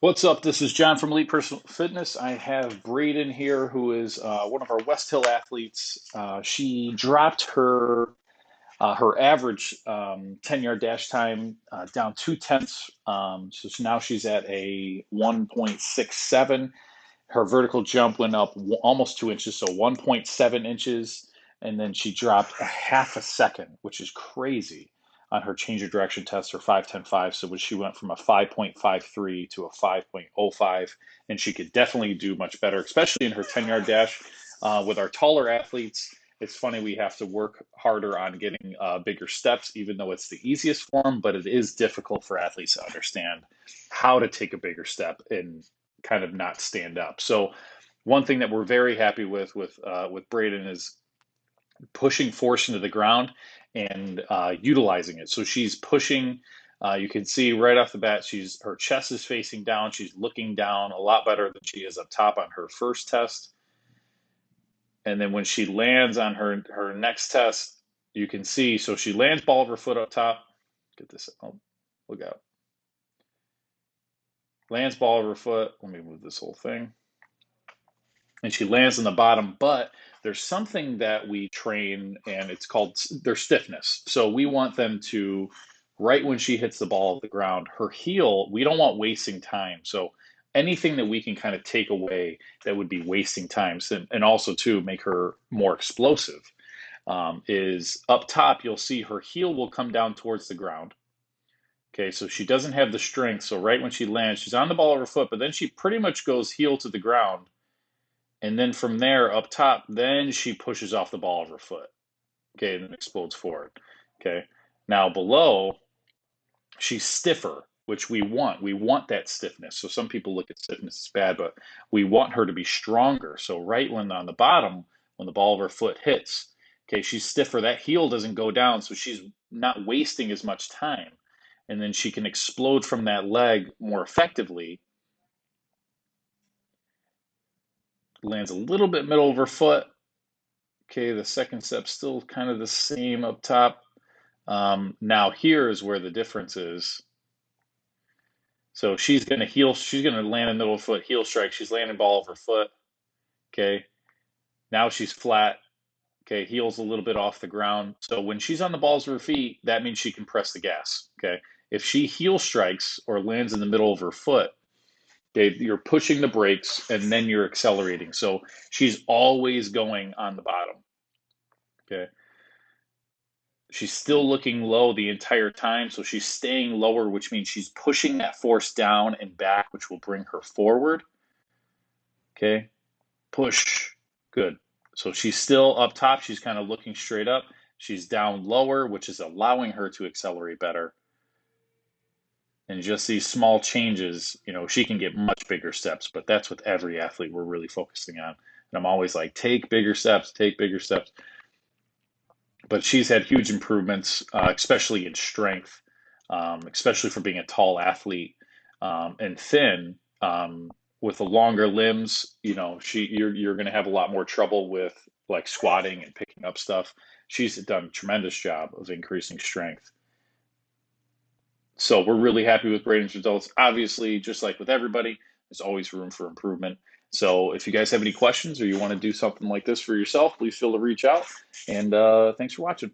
What's up? This is John from Elite Personal Fitness. I have Braden here, who is one of our West Hill athletes. She dropped her average 10-yard dash time down 2/10. So now she's at a 1.67. Her vertical jump went up almost 2 inches, so 1.7 inches, and then she dropped a half a second, which is crazy, on her change of direction test, her 5.10.5. So when she went from a 5.53 to a 5.05, and she could definitely do much better, especially in her 10-yard dash. With our taller athletes, it's funny, we have to work harder on getting bigger steps, even though it's the easiest form, but it is difficult for athletes to understand how to take a bigger step and kind of not stand up. So one thing that we're very happy with Braden is pushing force into the ground and utilizing it. So she's pushing. You can see right off the bat, her chest is facing down. She's looking down a lot better than she is up top on her first test. And then when she lands on her next test, you can see. So she lands ball of her foot up top. Get this. Oh, look out. Lands ball of her foot. Let me move this whole thing. And she lands on the bottom, but there's something that we train and it's called their stiffness. So we want them to, right when she hits the ball of the ground, her heel, we don't want wasting time. So anything that we can kind of take away that would be wasting time, and also to make her more explosive, is up top, you'll see her heel will come down towards the ground. Okay, so she doesn't have the strength. So right when she lands, she's on the ball of her foot, but then she pretty much goes heel to the ground, and then from there up top, then she pushes off the ball of her foot. Okay, and then explodes forward. Okay. Now below, she's stiffer, which we want. We want that stiffness. So some people look at stiffness as bad, but we want her to be stronger. So right when on the bottom, when the ball of her foot hits, okay, she's stiffer. That heel doesn't go down, so she's not wasting as much time. And then she can explode from that leg more effectively. Lands a little bit middle of her foot. Okay, the second step's still kind of the same up top. Now here is where the difference is. So she's gonna land in the middle of foot, heel strike. She's landing ball of her foot. Okay. Now she's flat. Okay, heel's a little bit off the ground. So when she's on the balls of her feet, that means she can press the gas. Okay. If she heel strikes or lands in the middle of her foot, okay, you're pushing the brakes and then you're accelerating. So she's always going on the bottom. Okay. She's still looking low the entire time, so she's staying lower, which means she's pushing that force down and back, which will bring her forward. Okay, push, good. So she's still up top, she's kind of looking straight up. She's down lower, which is allowing her to accelerate better. And just these small changes, she can get much bigger steps, but that's with every athlete we're really focusing on. And I'm always like, take bigger steps, take bigger steps. But she's had huge improvements, especially in strength, especially for being a tall athlete, and thin. With the longer limbs, you're going to have a lot more trouble with like squatting and picking up stuff. She's done a tremendous job of increasing strength. So we're really happy with Braden's results. Obviously, just like with everybody, there's always room for improvement. So if you guys have any questions or you want to do something like this for yourself, please feel to reach out. And thanks for watching.